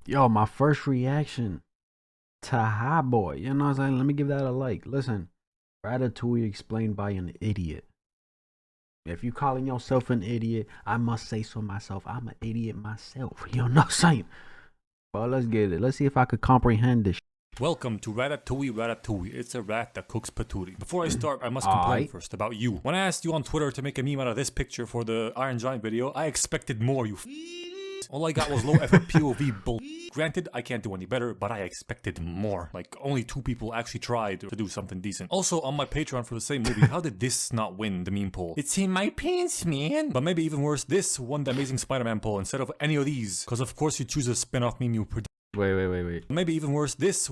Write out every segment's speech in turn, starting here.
Yo, my first reaction to High Boy. You know what I'm saying? Let me give that a like. Listen, Ratatouille explained by an idiot. If you calling yourself an idiot, I must say so myself. I'm an idiot myself. You know what I'm saying? But let's get it. Let's see if I could comprehend this. Welcome to Ratatouille Ratatouille. It's a rat that cooks patootie. Before I start, I must complain Alright. first about you. When I asked you on Twitter to make a meme out of this picture for the Iron Giant video, I expected more, you All I got was low effort POV bull. Granted, I can't do any better, but I expected more. Like, only 2 people actually tried to do something decent. Also, on my Patreon for the same movie, how did this not win the meme poll? It's in my pants, man. But maybe even worse, this won the Amazing Spider-Man poll instead of any of these. Because of course you choose a spin-off meme you predict. Wait. Maybe even worse, this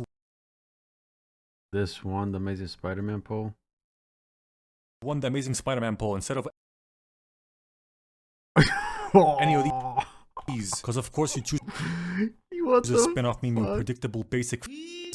This one, the Amazing Spider-Man poll. won the Amazing Spider-Man poll instead of Oh. any of these. Because of course you choose What a spin-off meme, you predictable basic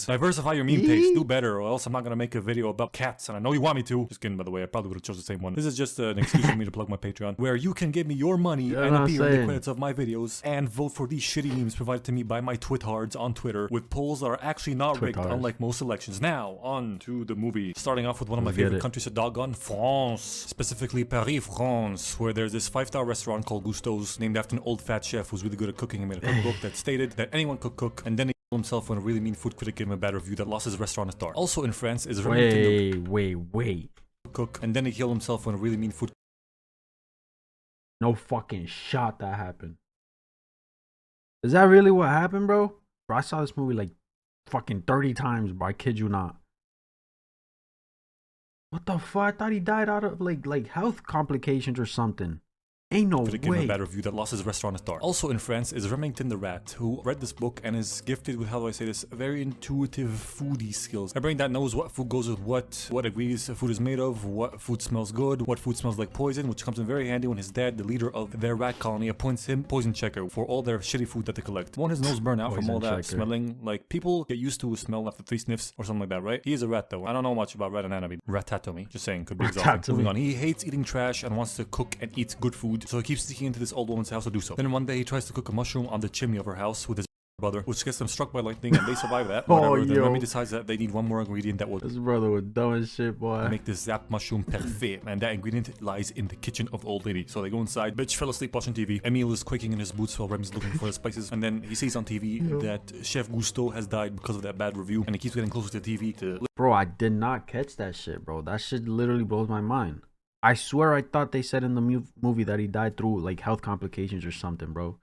Diversify your meme taste, do better, or else I'm not gonna make a video about cats, and I know you want me to. Just kidding, by the way, I probably would have chose the same one. This is just an excuse for me to plug my Patreon, where you can give me your money and appear in the credits of my videos, and vote for these shitty memes provided to me by my twithards on Twitter, with polls that are actually not rigged, unlike most elections. Now, on to the movie. Starting off with one of my favorite countries to doggone, France. Specifically Paris, France, where there's this 5-star restaurant called Gusto's, named after an old fat chef who's really good at cooking. He made a cookbook that stated that anyone could cook, and then himself when a really mean food critic gave him a bad review that lost his restaurant a star. Also in France is Wait. Cook, and then he killed himself when a really mean food. No fucking shot that happened. Is that really what happened, bro? Bro, I saw this movie like fucking 30 times, bro. I kid you not. What the fuck? I thought he died out of like health complications or something. Ain't no way. Gave him a bad review that lost his restaurant a star. Also in France is Remington the Rat, who read this book and is gifted with, how do I say this, very intuitive foodie skills. A brain that knows what food goes with what ingredients food is made of, what food smells good, what food smells like poison, which comes in very handy when his dad, the leader of their rat colony, appoints him poison checker for all their shitty food that they collect. Won't his nose burn out from all that smelling? Like, people get used to a smell after 3 sniffs or something like that, right? He is a rat though. I don't know much about rat anatomy. Ratatouille. Just saying, could be exhausting. Moving on. He hates eating trash and wants to cook and eat good food, so he keeps sneaking into this old woman's house to do so. Then one day he tries to cook a mushroom on the chimney of her house with his brother, which gets them struck by lightning, and they survive that. Whatever. Then Remy decides that they need one more ingredient that will This brother was dumb as shit, boy. Make this zap mushroom parfait, and that ingredient lies in the kitchen of the old lady. So they go inside. Bitch fell asleep watching TV. Emile is quaking in his boots while Remy's looking for the spices, and then he sees on TV that Chef Gusto has died because of that bad review, and he keeps getting closer to the TV to. Bro, I did not catch that shit, bro. That shit literally blows my mind. I swear I thought they said in the movie that he died through like health complications or something, bro.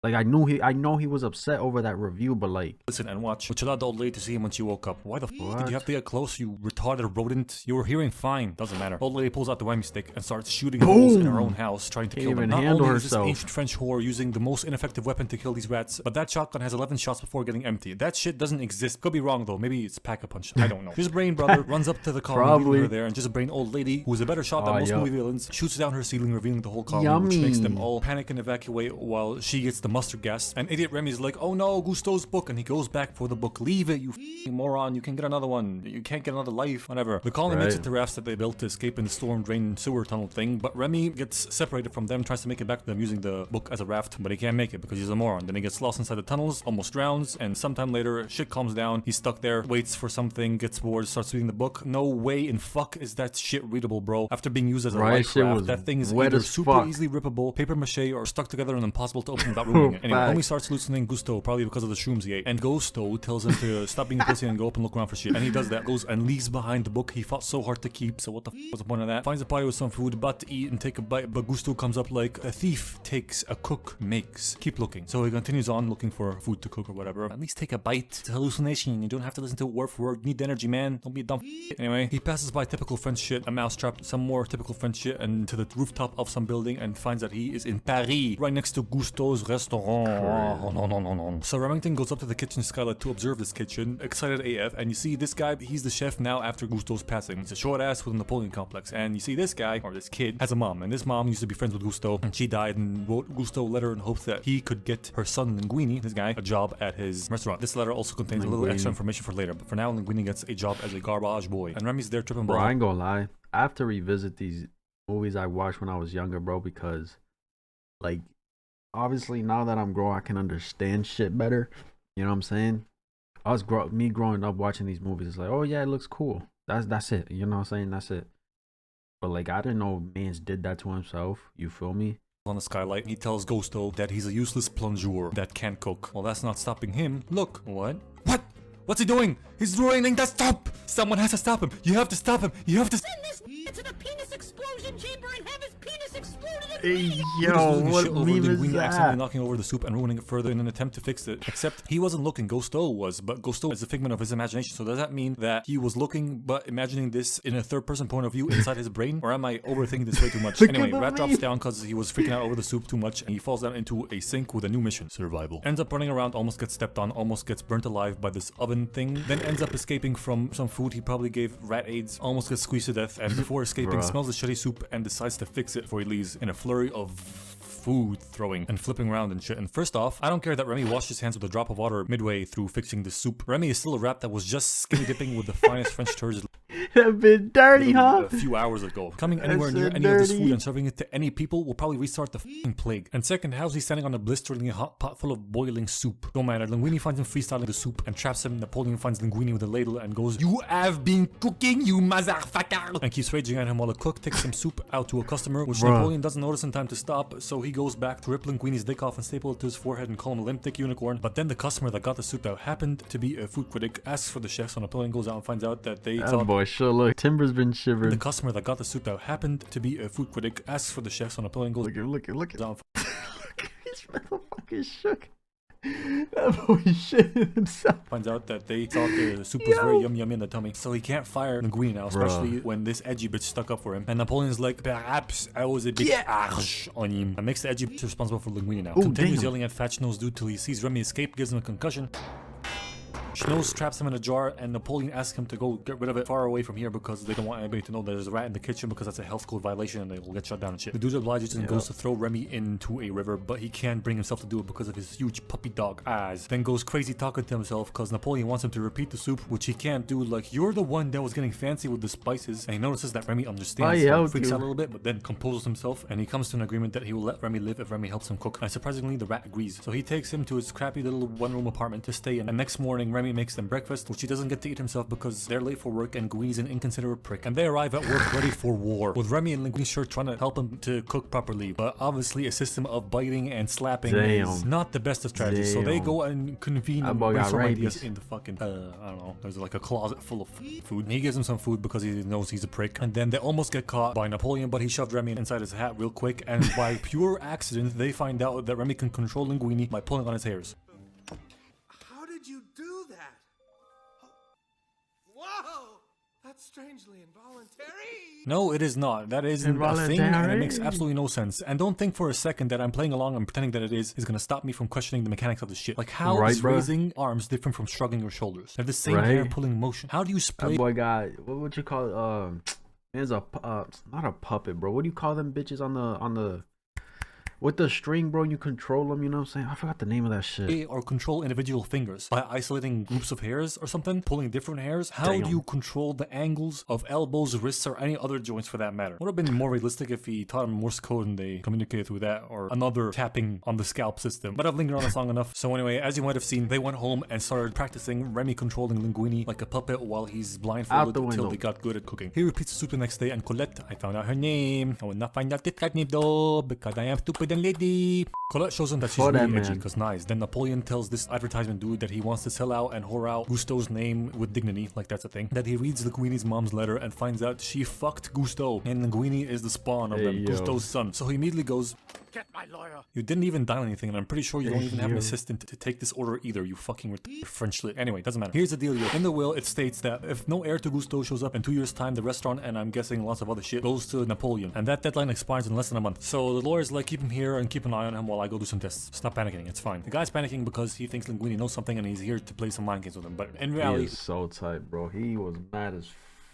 Like I know he was upset over that review, but like listen and watch, which allowed the old lady to see him when she woke up. Why the fuck did you have to get close, you retarded rodent? You were hearing fine. Doesn't matter. Old lady pulls out the whammy stick and starts shooting holes in her own house, trying to kill them. Not only is this ancient French whore using the most ineffective weapon to kill these rats, but that shotgun has 11 shots before getting empty. That shit doesn't exist. Could be wrong though. Maybe it's pack-a-punch. I don't know. His brain brother runs up to the colony, leaving her there, and just a brain old lady, who is a better shot than most movie villains, shoots down her ceiling, revealing the whole colony, which makes them all panic and evacuate while she gets the mustard gas. And idiot Remy's like, oh no, Gusto's book, and he goes back for the book. Leave it, you moron. You can get another one. You can't get another life. Whatever. The colony makes it to rafts that they built to escape in the storm drain sewer tunnel thing, but Remy gets separated from them, tries to make it back to them using the book as a raft, but he can't make it because he's a moron. Then he gets lost inside the tunnels, almost drowns, and sometime later, shit calms down. He's stuck there, waits for something, gets bored, starts reading the book. No way in fuck is that shit readable, bro. After being used as a life raft, that thing is either super easily rippable, paper mache, or stuck together and impossible to open without ruining it. Anyway, Homie starts hallucinating Gusto, probably because of the shrooms he ate, and Gusto tells him to stop being a pussy and go up and look around for shit, and he does that, goes and leaves behind the book he fought so hard to keep. So what the f was the point of that? Finds a party with some food, about to eat and take a bite, but Gusto comes up like a thief takes, a cook makes. Keep looking. So he continues on looking for food to cook or whatever. At least take a bite. It's a hallucination. You don't have to listen to it word for word. You need the energy, man. Don't be a dumb f. Anyway, he passes by typical French shit, a mousetrap, some more typical French shit, and to the rooftop of some building, and finds that he is in Paris, right next to Gusto's restaurant. Oh, no. So Remington goes up to the kitchen skylight to observe this kitchen, excited AF, and you see this guy, he's the chef now after Gusto's passing. He's a short ass with a Napoleon complex, and you see this guy, or this kid, has a mom, and this mom used to be friends with Gusto, and she died and wrote Gusto a letter in hopes that he could get her son Linguini, this guy, a job at his restaurant. This letter also contains a little extra information for later, but for now Linguini gets a job as a garbage boy, and Remy's there tripping ball. Bro, I ain't gonna lie, I have to revisit these movies I watched when I was younger, bro, because like obviously now that I'm grown, I can understand shit better. You know what I'm saying? Me growing up watching these movies, it's like, oh yeah, it looks cool. That's it. You know what I'm saying? That's it. But like, I didn't know Mans did that to himself. You feel me? On the skylight, he tells Gusto that he's a useless plongeur that can't cook. Well, that's not stopping him. Look. What? What? What's he doing? He's ruining the soup! Someone has to stop him. You have to stop him. You have to send this to the penis explosion chamber and have his penis exploded. Hey, yo, what meme is that? Accidentally knocking over the soup and ruining it further in an attempt to fix it. Except he wasn't looking, Gusto was, but Gusto is a figment of his imagination. So does that mean that he was looking but imagining this in a third-person point of view inside his brain? Or am I overthinking this way too much? Anyway, Rat drops down because he was freaking out over the soup too much and he falls down into a sink with a new mission. Survival. Ends up running around, almost gets stepped on, almost gets burnt alive by this oven thing. Then ends up escaping from some food he probably gave Rat AIDS, almost gets squeezed to death, and before escaping smells the shitty soup and decides to fix it before he leaves in a flurry of food throwing and flipping around and shit. And first off, I don't care that Remy washed his hands with a drop of water midway through fixing the soup. Remy is still a rat that was just skinny dipping with the finest French turds have been dirty, huh? A few hours ago. Coming anywhere near any of this food and serving it to any people will probably restart the f***ing plague. And second, how's he standing on a blisteringly hot pot full of boiling soup? No matter, Linguini finds him freestyling the soup and traps him. Napoleon finds Linguini with a ladle and goes, "You have been cooking, you motherfucker!" and keeps raging at him while the cook takes some soup out to a customer, which Napoleon doesn't notice in time to stop, so he goes back to rip Linguini's dick off and staple it to his forehead and call him a limp dick unicorn. But then the customer that got the soup out happened to be a food critic, asks for the chef, so Napoleon goes out and finds out that they thought... boy, sure look. Timber's been shivering. The customer that got the soup out happened to be a food critic, asks for the chef, so Napoleon goes... Look at Look, this motherfucker shook. That boy shit himself. Finds out that they thought the soup was very yummy in the tummy, so he can't fire Linguini now, especially when this edgy bitch stuck up for him. And Napoleon's like, perhaps I was a bit harsh on him. And makes the edgy bitch responsible for Linguini now. Continues yelling at Fat Schnoz dude till he sees Remy escape, gives him a concussion. Schnoz traps him in a jar, and Napoleon asks him to go get rid of it far away from here because they don't want anybody to know there's a rat in the kitchen because that's a health code violation and they will get shut down and shit. The dude obliges and goes to throw Remy into a river, but he can't bring himself to do it because of his huge puppy dog eyes. Then goes crazy talking to himself because Napoleon wants him to repeat the soup, which he can't do, like, you're the one that was getting fancy with the spices. And he notices that Remy understands, so freaks out a little bit, but then composes himself and he comes to an agreement that he will let Remy live if Remy helps him cook. And surprisingly, the rat agrees. So he takes him to his crappy little one-room apartment to stay in. And next morning, Remy makes them breakfast, which he doesn't get to eat himself because they're late for work and Guini's an inconsiderate prick. And they arrive at work ready for war, with Remy and Linguini sure trying to help him to cook properly. But obviously a system of biting and slapping is not the best of strategies. So they go and convene and bring some ideas in the fucking, I don't know, there's like a closet full of food. And he gives him some food because he knows he's a prick. And then they almost get caught by Napoleon, but he shoved Remy inside his hat real quick. And by pure accident, they find out that Remy can control Linguini by pulling on his hairs. How did you do that? Whoa! That's strangely involuntary. No, it is not. That isn't a thing, and it makes absolutely no sense. And don't think for a second that I'm playing along and pretending that it is gonna stop me from questioning the mechanics of the shit. Like, how is raising arms different from shrugging your shoulders? They have the same hair pulling motion. How do you split? That boy got, what would you call it? Man's a not a puppet, bro. What do you call them bitches on the with the string, bro? You control them, you know what I'm saying? I forgot the name of that shit. Or control individual fingers by isolating groups of hairs or something, pulling different hairs. How do you control the angles of elbows, wrists, or any other joints for that matter? Would have been more realistic if he taught him Morse code and they communicated through that, or another tapping on the scalp system. But I've lingered on this long enough. So anyway, as you might have seen, they went home and started practicing Remy controlling Linguini like a puppet while he's blindfolded until they got good at cooking. He repeats the soup the next day, and Colette, I found out her name. I will not find out the cat name though, because I am stupid and lady. Colette shows him that she's really edgy because nice. Then Napoleon tells this advertisement dude that he wants to sell out and whore out Gusto's name with dignity, like that's a thing. That he reads Linguini's mom's letter and finds out she fucked Gusto, and Linguini is the spawn of them, Gusto's son. So he immediately goes, get my lawyer. You didn't even dial anything, and I'm pretty sure you don't even have an assistant to take this order either, you fucking French lit. Anyway, doesn't matter. Here's the deal, in the will, it states that if no heir to Gusto shows up in 2 years' time, the restaurant, and I'm guessing lots of other shit, goes to Napoleon. And that deadline expires in less than a month. So the lawyer's like, keep him here and keep an eye on him while I go do some tests. Stop panicking, it's fine. The guy's panicking because he thinks Linguini knows something and he's here to play some mind games with him. But in reality... He is so tight, bro. He was mad as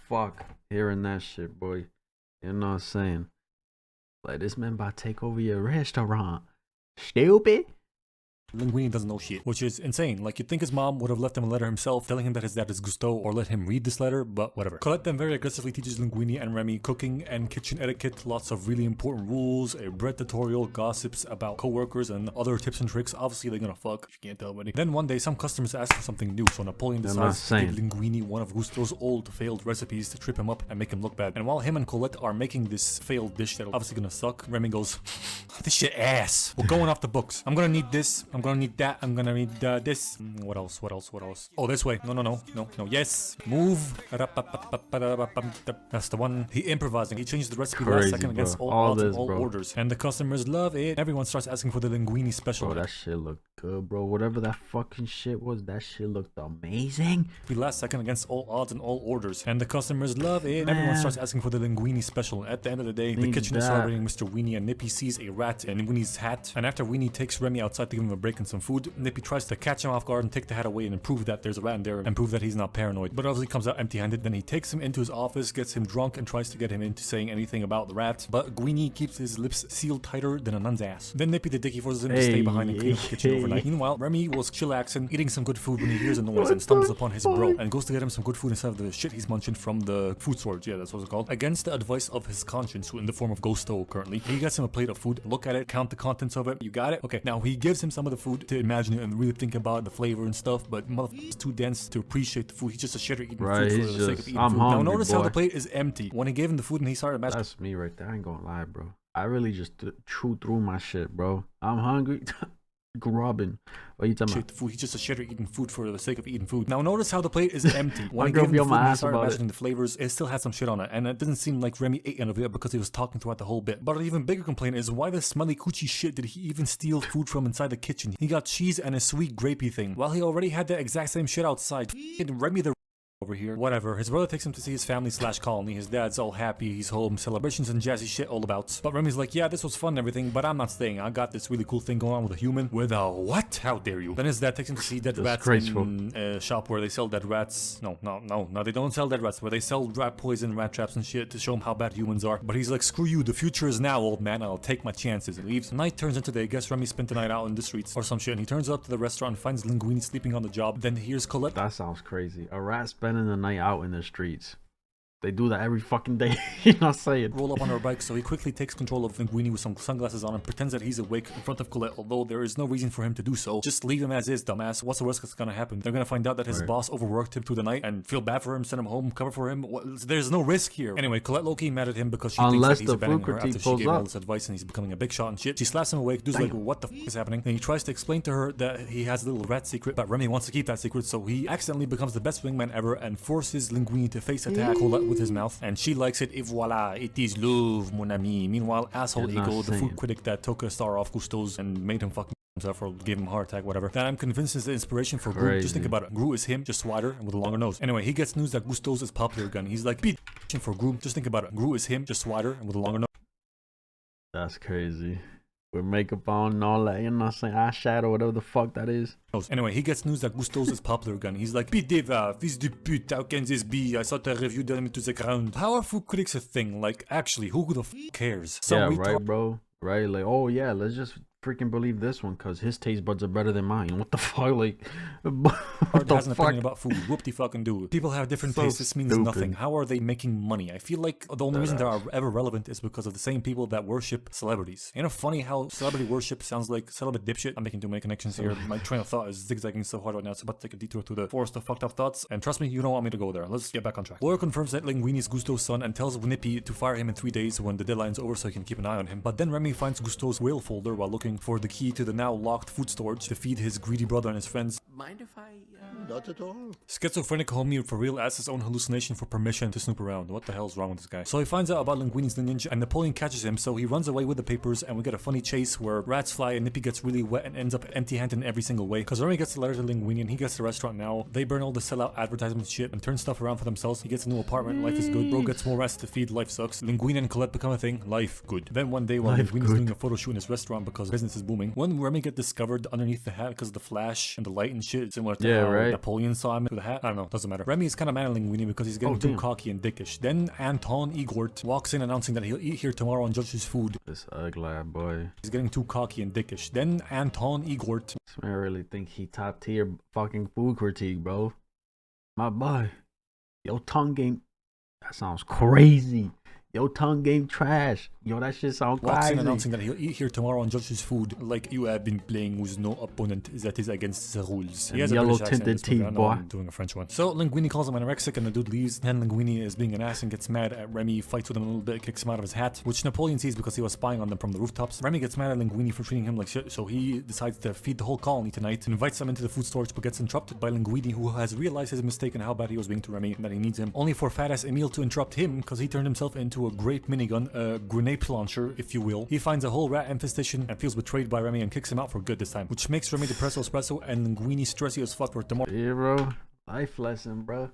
fuck hearing that shit, boy. You know what I'm saying? Like, this man about to take over your restaurant. Stupid. Linguini doesn't know shit, which is insane. Like, you'd think his mom would have left him a letter himself telling him that his dad is Gusteau, or let him read this letter, but whatever. Colette then very aggressively teaches Linguini and Remy cooking and kitchen etiquette, lots of really important rules, a bread tutorial, gossips about co-workers, and other tips and tricks. Obviously, they're gonna fuck, if you can't tell already. Then one day, some customers ask for something new, so Napoleon decides to give Linguini one of Gusteau's old failed recipes to trip him up and make him look bad. And while him and Colette are making this failed dish that's obviously gonna suck, Remy goes, this shit ass. We're going off the books. I'm gonna need this. I'm gonna need that. I'm gonna need this. What else? What else? What else? Oh, this way. No. Yes. Move. That's the one. He improvising. He changes the recipe last second against all odds and all orders. And the customers love it. Everyone starts asking for the Linguini special. Bro, that shit looked good, bro. Whatever that fucking shit was, that shit looked amazing. Last second against all odds and all orders. And the customers love it. Everyone starts asking for the Linguini special. At the end of the day, the kitchen is celebrating Mr. Weenie, and Nippy sees a rat in Weenie's hat. And after Weenie takes Remy outside to give him a break and some food, Nippy tries to catch him off guard and take the hat away and prove that there's a rat in there and prove that he's not paranoid. But obviously comes out empty-handed. Then he takes him into his office, gets him drunk, and tries to get him into saying anything about the rat. But Weenie keeps his lips sealed tighter than a nun's ass. Then Nippy the Dicky forces him to stay behind and clean up the kitchen overnight. Meanwhile, Remy was chillaxing, eating some good food when he hears a noise and stumbles upon his bro and goes to get him some good food instead of the shit he's munching from the food storage. Yeah, that's what it's called. Against the advice of his conscience, who in the form of Gusteau currently. He gets him a plate of food, look at it, count the contents of it. You got it? Okay. Now he gives him some of the food to imagine it and really think about the flavor and stuff, but motherfucker's too dense to appreciate the food. He's just a shitter eating food for the sake of eating food. Now notice how the plate is empty. When he gave him the food and he started imagining. That's me right there. I ain't gonna lie, bro. I really just chew through my shit, bro. I'm hungry. Grubbing. What are you talking about? Food. He's just a shitter eating food for the sake of eating food. Now notice how the plate is empty. When I gave him the food and he started imagining the flavors, it still had some shit on it, and it didn't seem like Remy ate any of it because he was talking throughout the whole bit. But an even bigger complaint is, why the smelly coochie shit did he even steal food from inside the kitchen? He got cheese and a sweet grapey thing, while he already had the exact same shit outside. Remy the over here. Whatever. His brother takes him to see his family / colony. His dad's all happy. He's home. Celebrations and jazzy shit all about. But Remy's like, yeah, this was fun and everything, but I'm not staying. I got this really cool thing going on with a human. With a what? How dare you? Then his dad takes him to see dead rats in a shop where they sell dead rats. No, they don't sell dead rats. Where they sell rat poison, rat traps and shit to show him how bad humans are. But he's like, screw you. The future is now, old man. I'll take my chances. And leaves. Night turns into day. Guess Remy spent the night out in the streets or some shit. And he turns up to the restaurant and finds Linguini sleeping on the job. Then here's Colette. That sounds crazy. A rat spending the night out in the streets. They do that every fucking day. You know what I'm saying? Roll up on her bike, so he quickly takes control of Linguini with some sunglasses on and pretends that he's awake in front of Colette, although there is no reason for him to do so. Just leave him as is, dumbass. What's the worst that's gonna happen? They're gonna find out that his boss overworked him through the night and feel bad for him, send him home, cover for him. There's no risk here. Anyway, Colette low-key mad at him because she thinks that he's abandoning her after she gave all this advice and he's becoming a big shot and shit. She slaps him awake, dude's like, what the f is happening? And he tries to explain to her that he has a little rat secret, but Remy wants to keep that secret, so he accidentally becomes the best wingman ever and forces Linguini to face attack Colette with his mouth, and she likes it. Et voila, it is love, mon ami. Meanwhile, asshole Ego, the food critic that took a star off Gusteau's and made him fuck himself or gave him a heart attack, whatever, that I'm convinced is the inspiration for Gru. Just think about it. Gru is him, just wider and with a longer nose. Anyway, he gets news that Gusteau's is popular again. He's like, beat for Gru. Just think about it. Gru is him, just wider and with a longer nose. That's crazy. With makeup on and all that, you know what I'm saying? Eyeshadow, whatever the fuck that is. Anyway, he gets news that Gusteau's is popular again. He's like, Bideva, fils de pute, how can this be? I saw the review them to the ground. How are food critics a thing? Like, actually, who the f cares? Yeah, right, bro. Right? Like, oh yeah, let's just freaking believe this one because his taste buds are better than mine. What the fuck? Like, what the has an opinion about food. Whoop-de fucking do. People have different tastes. This means nothing. How are they making money? I feel like the only reason they are ever relevant is because of the same people that worship celebrities. You know, funny how celebrity worship sounds like celibate dipshit. I'm making too many connections here. My train of thought is zigzagging so hard right now. It's about to take a detour through the forest of fucked up thoughts. And trust me, you don't want me to go there. Let's get back on track. Lawyer confirms that Linguini is Gusteau's son and tells Nippy to fire him in 3 days when the deadline's over so he can keep an eye on him. But then Remy finds Gusteau's whale folder while looking for the key to the now locked food storage to feed his greedy brother and his friends. Mind if I, Not at all. Schizophrenic homie for real asks his own hallucination for permission to snoop around. What the hell's wrong with this guy? So he finds out about Linguini's lineage and Napoleon catches him, so he runs away with the papers and we get a funny chase where rats fly and Nippy gets really wet and ends up empty-handed in every single way. Cause Remy gets the letter to Linguini and he gets the restaurant now. They burn all the sellout advertisement shit and turn stuff around for themselves. He gets a new apartment, life is good. Bro gets more rats to feed, life sucks. Linguini and Colette become a thing, life good. Then one day while Linguini's doing a photo shoot in his restaurant because business is booming, when Remy get discovered underneath the hat because of the flash and the light and shit, shit, similar to how Napoleon saw him with a hat. I don't know, doesn't matter. Remy is kind of mad at Linguini because he's getting too cocky and dickish. Then Anton Igort walks in announcing that he'll eat here tomorrow and judge his food. This ugly boy. He's getting too cocky and dickish. Then Anton Igort. I really think he top tier fucking food critique, bro. My boy. Your tongue game. That sounds crazy. Your tongue game trash. Yo, that shit sound crazy. Walks in announcing that he'll eat here tomorrow and judge his food like you have been playing with no opponent that is against the rules. He has yellow a British tinted teeth, boy. I'm doing a French one. So Linguini calls him anorexic and the dude leaves. Then Linguini is being an ass and gets mad at Remy, fights with him a little bit, kicks him out of his hat, which Napoleon sees because he was spying on them from the rooftops. Remy gets mad at Linguini for treating him like shit, so he decides to feed the whole colony tonight, invites them into the food storage but gets interrupted by Linguini, who has realized his mistake and how bad he was being to Remy and that he needs him, only for fat ass Emile to interrupt him because he turned himself into a grape minigun, a grenade launcher, if you will. He finds a whole rat infestation and feels betrayed by Remy and kicks him out for good this time, which makes Remy depresso espresso and Linguini stressy as fuck for tomorrow. Yeah, bro. Life lesson, bro.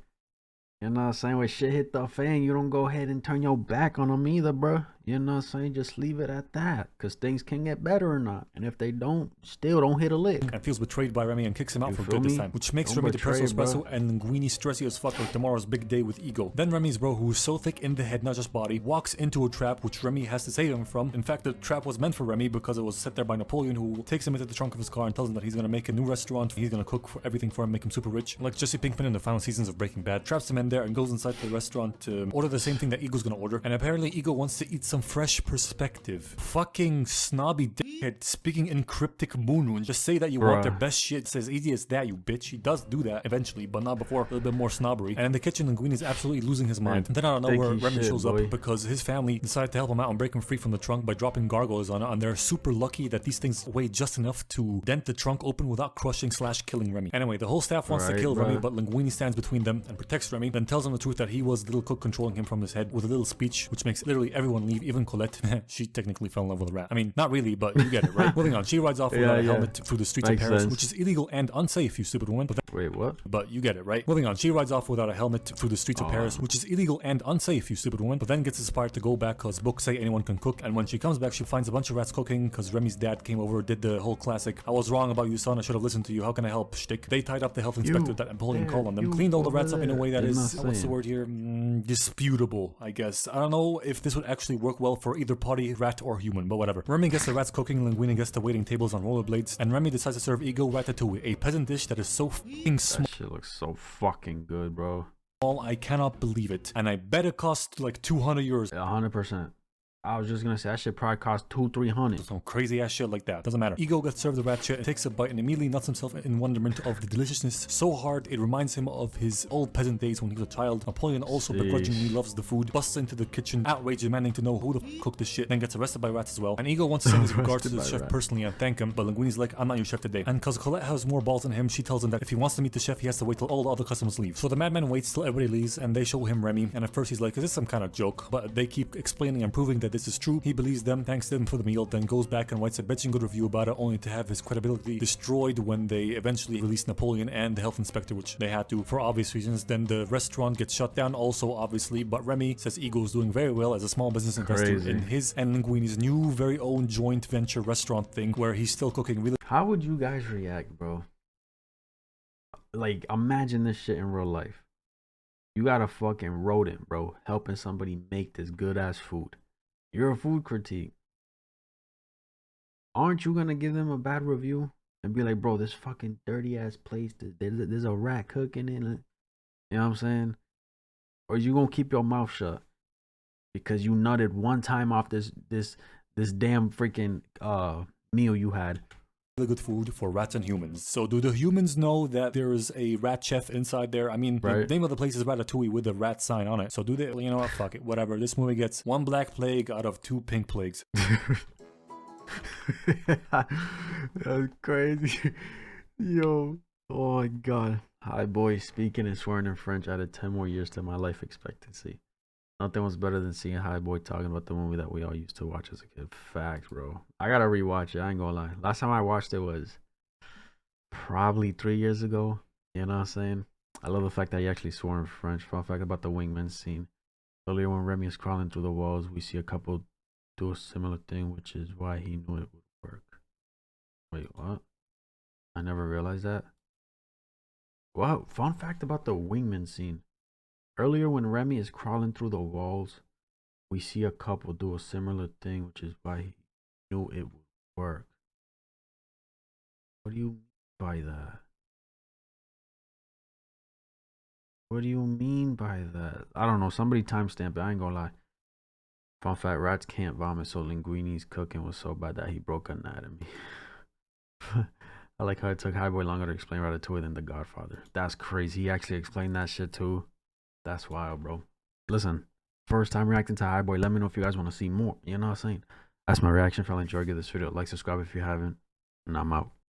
You know what I'm saying? When shit hit the fan, you don't go ahead and turn your back on them either, bro. You know what I'm saying? Just leave it at that. Because things can get better or not. And if they don't, still don't hit a lick. And feels betrayed by Remy and kicks him out for good this time. Which makes Remy depresso espresso and Linguini stressy as fuck for tomorrow's big day with Ego. Then Remy's bro, who's so thick in the head, not just body, walks into a trap which Remy has to save him from. In fact, the trap was meant for Remy because it was set there by Napoleon, who takes him into the trunk of his car and tells him that he's going to make a new restaurant. He's going to cook for everything for him, make him super rich. Like Jesse Pinkman in the final seasons of Breaking Bad. Traps him in there and goes inside the restaurant to order the same thing that Ego's going to order. And apparently Ego wants to eat some fresh perspective. Fucking snobby dickhead speaking in cryptic moonrune. Just say that you want their best shit. It's as easy as that, you bitch. He does do that eventually, but not before. A little bit more snobbery. And in the kitchen, Linguini is absolutely losing his mind. And then out of nowhere, Remy shows up because his family decided to help him out and break him free from the trunk by dropping gargoyles on it. And they're super lucky that these things weigh just enough to dent the trunk open without crushing / killing Remy. Anyway, the whole staff wants to kill Remy, but Linguini stands between them and protects Remy, then tells him the truth that he was the little cook controlling him from his head with a little speech, which makes literally everyone leave, even Colette. She technically fell in love with a rat. I mean, not really, but you get it, right? Moving on, she rides off without a helmet through the streets of Paris, which is illegal and unsafe, you stupid woman. Wait, what? But you get it, right? Moving on, she rides off without a helmet through the streets of Paris, which is illegal and unsafe, you stupid woman, but then gets inspired to go back because books say anyone can cook, and when she comes back, she finds a bunch of rats cooking because Remy's dad came over, did the whole classic, I was wrong about you, son, I should have listened to you, how can I help shtick. They tied up the health inspector that Napoleon called on them, cleaned all the rats up in a way that is, what's the word here? Disputable, I guess. I don't know if this would actually work well for either party, rat or human, but whatever. Remy gets the rats cooking, Linguini gets the waiting tables on rollerblades, and Remy decides to serve Ego Ratatouille, a peasant dish that is so fucking small. That shit looks so fucking good, bro. I cannot believe it. And I bet it cost like 200 euros. 100%. I was just gonna say that shit probably cost 200-300. Some crazy ass shit like that. Doesn't matter. Ego gets served the rat shit, takes a bite, and immediately nuts himself in wonderment of the deliciousness so hard it reminds him of his old peasant days when he was a child. Napoleon also begrudgingly loves the food, busts into the kitchen, outraged, demanding to know who the f cooked this shit, then gets arrested by rats as well. And Ego wants to send his regards to the chef personally and thank him, but Linguini's like, I'm not your chef today. And cause Colette has more balls than him, she tells him that if he wants to meet the chef, he has to wait till all the other customers leave. So the madman waits till everybody leaves, and they show him Remy, and at first he's like, is this some kind of joke? But they keep explaining and proving that this is true. He believes them, thanks them for the meal, then goes back and writes a bitching good review about it, only to have his credibility destroyed when they eventually release Napoleon and the health inspector, which they had to for obvious reasons. Then the restaurant gets shut down also, obviously, but Remy says Ego is doing very well as a small business investor in his and Linguini's new very own joint venture restaurant thing, where he's still cooking really. How would you guys react, bro? Like, imagine this shit in real life. You got a fucking rodent, bro, helping somebody make this good ass food. You're a food critique. Aren't you gonna give them a bad review and be like, bro, this fucking dirty ass place, there's a rat cooking in it? You know what I'm saying? Or you gonna keep your mouth shut because you nutted one time off this damn freaking meal you had? Really good food for rats and humans. So do the humans know that there is a rat chef inside there? I mean, the name of the place is Ratatouille with the rat sign on it. So do they, you know what, fuck it, whatever. This movie gets 1 black plague out of 2 pink plagues. That's crazy. Yo, oh my god. Hi boy, speaking and swearing in French added 10 more years to my life expectancy. Nothing was better than seeing Hi Boy talking about the movie that we all used to watch as a kid. Facts, bro. I gotta rewatch it. I ain't gonna lie. Last time I watched it was probably 3 years ago. You know what I'm saying? I love the fact that he actually swore in French. Fun fact about the wingman scene. Earlier when Remy is crawling through the walls, we see a couple do a similar thing, which is why he knew it would work. Wait, what? I never realized that. Wow, fun fact about the wingman scene. Earlier, when Remy is crawling through the walls, we see a couple do a similar thing, which is why he knew it would work. What do you mean by that? What do you mean by that? I don't know. Somebody timestamp it. I ain't gonna lie. Fun fact, rats can't vomit, so Linguini's cooking was so bad that he broke anatomy. I like how it took Highboy longer to explain Ratatouille than The Godfather. That's crazy. He actually explained that shit too. That's wild, bro. Listen, first time reacting to Highboy. Let me know if you guys want to see more. You know what I'm saying? That's my reaction. If you enjoyed, give this video a like, subscribe if you haven't, and I'm out.